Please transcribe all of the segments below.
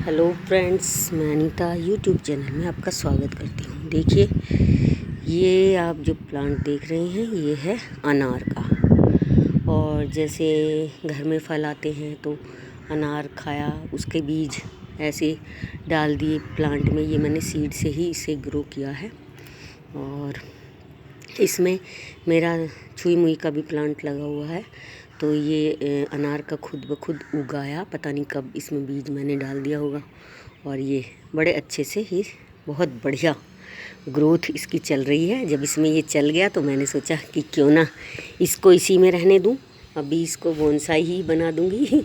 Hello friends, मैं Anita YouTube channel में आपका स्वागत करती हूँ। देखिए, ये आप जो प्लांट देख रहे हैं ये है अनार का। और जैसे घर में फल आते हैं तो अनार खाया, उसके बीज ऐसे डाल दिए प्लांट में। ये मैंने सीड से ही इसे ग्रो किया है। और इसमें मेरा छुई मुई का भी प्लांट लगा हुआ है। तो ये अनार का खुद ब खुद उगाया, पता नहीं कब इसमें बीज मैंने डाल दिया होगा। और ये बड़े अच्छे से ही बहुत बढ़िया ग्रोथ इसकी चल रही है। जब इसमें ये चल गया तो मैंने सोचा कि क्यों ना इसको इसी में रहने दूं। अभी इसको बोनसाई ही बना दूंगी।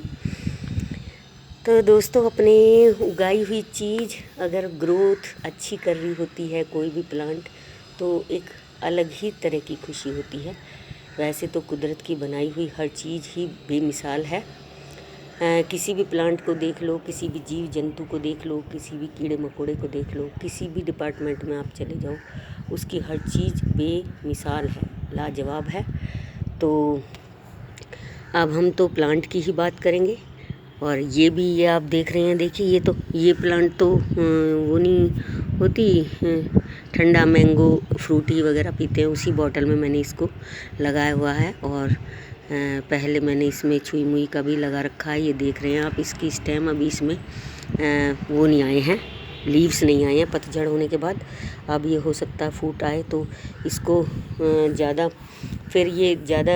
तो दोस्तों, अपने उगाई हुई चीज़ अगर ग्रोथ अच्छी कर रही होती है कोई भी प्लांट, तो एक अलग ही तरह की खुशी होती है। वैसे तो कुदरत की बनाई हुई हर चीज़ ही बेमिसाल है। किसी भी प्लांट को देख लो, किसी भी जीव जंतु को देख लो, किसी भी कीड़े मकोड़े को देख लो, किसी भी डिपार्टमेंट में आप चले जाओ, उसकी हर चीज़ बेमिसाल है, लाजवाब है। तो अब हम तो प्लांट की ही बात करेंगे। और ये आप देख रहे हैं, देखिए ये प्लांट तो वो नहीं होती, ठंडा मैंगो फ्रूटी वगैरह पीते हैं, उसी बॉटल में मैंने इसको लगाया हुआ है। और पहले मैंने इसमें छुई मुई का भी लगा रखा है। ये देख रहे हैं आप, इसकी स्टेम अभी इसमें वो नहीं आए हैं, लीव्स नहीं आए हैं पतझड़ होने के बाद। अब ये हो सकता है फूट आए तो इसको ज़्यादा, फिर ये ज़्यादा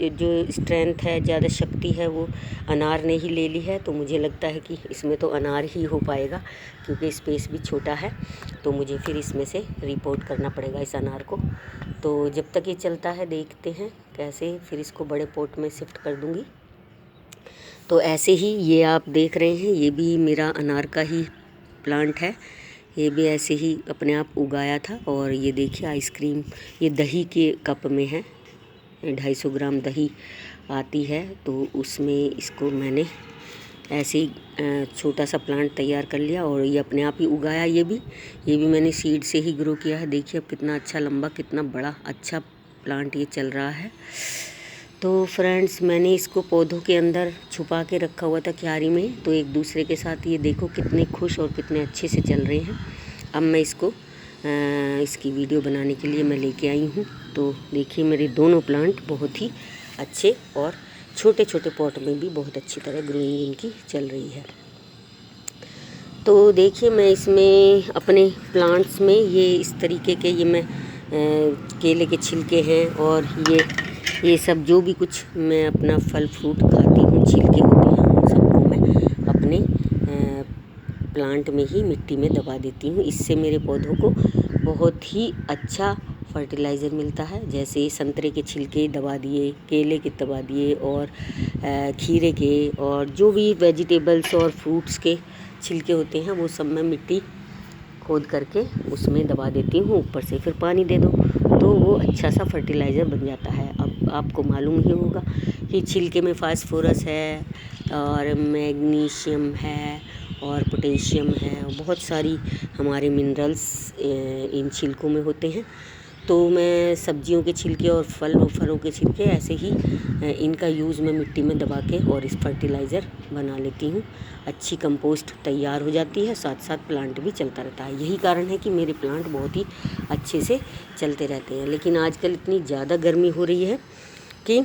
जो स्ट्रेंथ है, ज़्यादा शक्ति है, वो अनार ने ही ले ली है। तो मुझे लगता है कि इसमें तो अनार ही हो पाएगा, क्योंकि स्पेस भी छोटा है। तो मुझे फिर इसमें से रिपोर्ट करना पड़ेगा इस अनार को। तो जब तक ये चलता है देखते हैं कैसे, फिर इसको बड़े पॉट में शिफ्ट कर दूँगी। तो ऐसे ही ये आप देख रहे हैं, ये भी मेरा अनार का ही प्लांट है। ये भी ऐसे ही अपने आप उगाया था। और ये देखिए आइसक्रीम, ये दही के कप में है, 250 ग्राम दही आती है। तो उसमें इसको मैंने ऐसे ही छोटा सा प्लांट तैयार कर लिया और ये अपने आप ही उगाया। ये भी मैंने सीड से ही ग्रो किया है। देखिए अब कितना अच्छा लंबा, कितना बड़ा अच्छा प्लांट ये चल रहा है। तो फ्रेंड्स, मैंने इसको पौधों के अंदर छुपा के रखा हुआ था क्यारी में। तो एक दूसरे के साथ ये देखो कितने खुश और कितने अच्छे से चल रहे हैं। अब मैं इसको इसकी वीडियो बनाने के लिए मैं लेके आई हूँ। तो देखिए मेरे दोनों प्लांट बहुत ही अच्छे और छोटे छोटे पॉट में भी बहुत अच्छी तरह ग्रोइंग इनकी चल रही है। तो देखिए मैं इसमें अपने प्लांट्स में ये इस तरीके के ये मैं केले के छिलके हैं, और ये सब जो भी कुछ मैं अपना फल फ्रूट खाती हूँ, छिलके होते हैं, उन सबको मैं अपने प्लांट में ही मिट्टी में दबा देती हूँ। इससे मेरे पौधों को बहुत ही अच्छा फर्टिलाइज़र मिलता है। जैसे संतरे के छिलके दबा दिए, केले के दबा दिए, और खीरे के, और जो भी वेजिटेबल्स और फ्रूट्स के छिलके होते हैं वो सब मैं मिट्टी खोद करके उसमें दबा देती हूँ। ऊपर से फिर पानी दे दो तो वो अच्छा सा फर्टिलाइज़र बन जाता है। अब आपको मालूम ही होगा कि छिलके में फास्फोरस है, और मैग्नीशियम है, और पोटेशियम है, और बहुत सारी हमारे मिनरल्स इन छिलकों में होते हैं। तो मैं सब्जियों के छिलके और फलों के छिलके ऐसे ही इनका यूज़ मैं मिट्टी में दबा के और इस फर्टिलाइज़र बना लेती हूँ। अच्छी कंपोस्ट तैयार हो जाती है, साथ साथ प्लांट भी चलता रहता है। यही कारण है कि मेरे प्लांट बहुत ही अच्छे से चलते रहते हैं। लेकिन आजकल इतनी ज़्यादा गर्मी हो रही है कि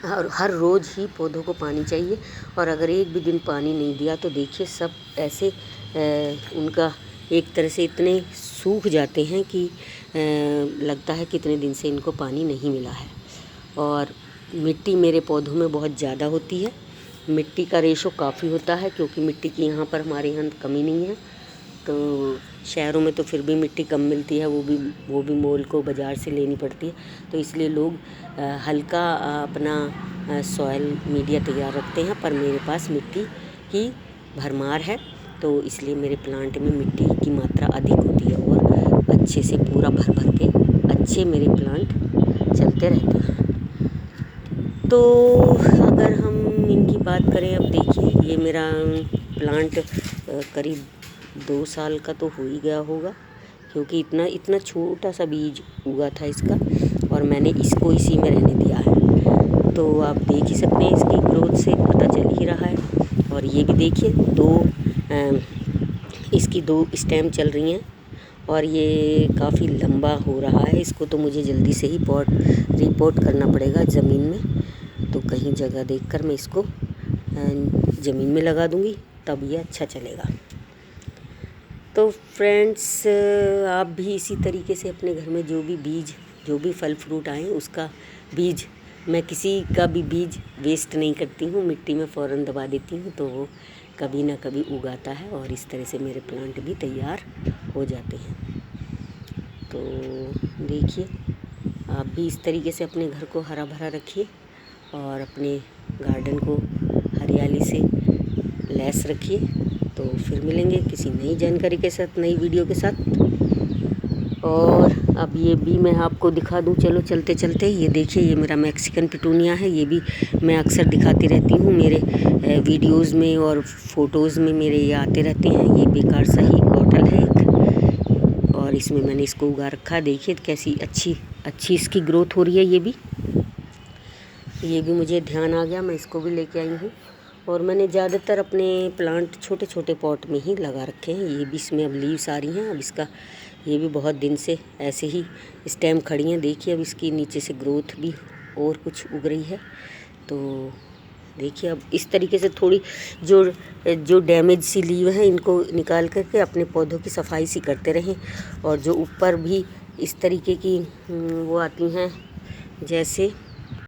हर रोज़ ही पौधों को पानी चाहिए। और अगर एक भी दिन पानी नहीं दिया तो देखिए सब ऐसे उनका एक तरह से इतने सूख जाते हैं कि लगता है कितने दिन से इनको पानी नहीं मिला है। और मिट्टी मेरे पौधों में बहुत ज़्यादा होती है। मिट्टी का रेशो काफ़ी होता है, क्योंकि मिट्टी की यहाँ पर हमारे यहाँ कमी नहीं है। तो शहरों में तो फिर भी मिट्टी कम मिलती है, वो भी मोल को बाज़ार से लेनी पड़ती है। तो इसलिए लोग हल्का अपना सॉइल मीडिया तैयार रखते हैं। पर मेरे पास मिट्टी की भरमार है, तो इसलिए मेरे प्लांट में मिट्टी की मात्रा अधिक होती है, और अच्छे से पूरा भर भर के अच्छे मेरे प्लांट चलते रहते हैं। तो अगर हम इनकी बात करें, अब देखिए ये मेरा प्लांट करीब 2 साल का तो हो ही गया होगा, क्योंकि इतना छोटा सा बीज उगा था इसका, और मैंने इसको इसी में रहने दिया है। तो आप देख ही सकते हैं, इसकी ग्रोथ से पता चल ही रहा है। और ये भी देखिए 2 इसकी 2 स्टेम चल रही हैं और ये काफ़ी लंबा हो रहा है। इसको तो मुझे जल्दी से ही रिपोर्ट करना पड़ेगा ज़मीन में। तो कहीं जगह देखकर मैं इसको ज़मीन में लगा दूँगी, तब ये अच्छा चलेगा। तो फ्रेंड्स, आप भी इसी तरीके से अपने घर में जो भी फल फ्रूट आएँ उसका बीज, मैं किसी का भी बीज वेस्ट नहीं करती हूँ, मिट्टी में फ़ौरन दबा देती हूँ, तो वो कभी ना कभी उगाता है और इस तरह से मेरे प्लांट भी तैयार हो जाते हैं। तो देखिए, आप भी इस तरीके से अपने घर को हरा भरा रखिए और अपने गार्डन को हरियाली से लैस रखिए। तो फिर मिलेंगे किसी नई जानकारी के साथ, नई वीडियो के साथ। और अब ये भी मैं आपको दिखा दूं, चलो चलते चलते। ये देखिए, ये मेरा मैक्सिकन पिटूनिया है। ये भी मैं अक्सर दिखाती रहती हूँ, मेरे वीडियोस में और फ़ोटोज़ में मेरे ये आते रहते हैं। ये बेकार सा ही बॉटल है एक, और इसमें मैंने इसको उगा रखा। देखिए कैसी अच्छी इसकी ग्रोथ हो रही है। ये भी मुझे ध्यान आ गया, मैं इसको भी लेके आई हूँ। और मैंने ज़्यादातर अपने प्लांट छोटे छोटे पॉट में ही लगा रखे हैं। ये भी इसमें अब लीव्स आ रही हैं। अब इसका ये भी बहुत दिन से ऐसे ही स्टेम खड़ी हैं। देखिए, अब इसकी नीचे से ग्रोथ भी और कुछ उग रही है। तो देखिए, अब इस तरीके से थोड़ी जो डैमेज सी लीव है, इनको निकाल करके अपने पौधों की सफाई सी करते रहें। और जो ऊपर भी इस तरीके की वो आती हैं, जैसे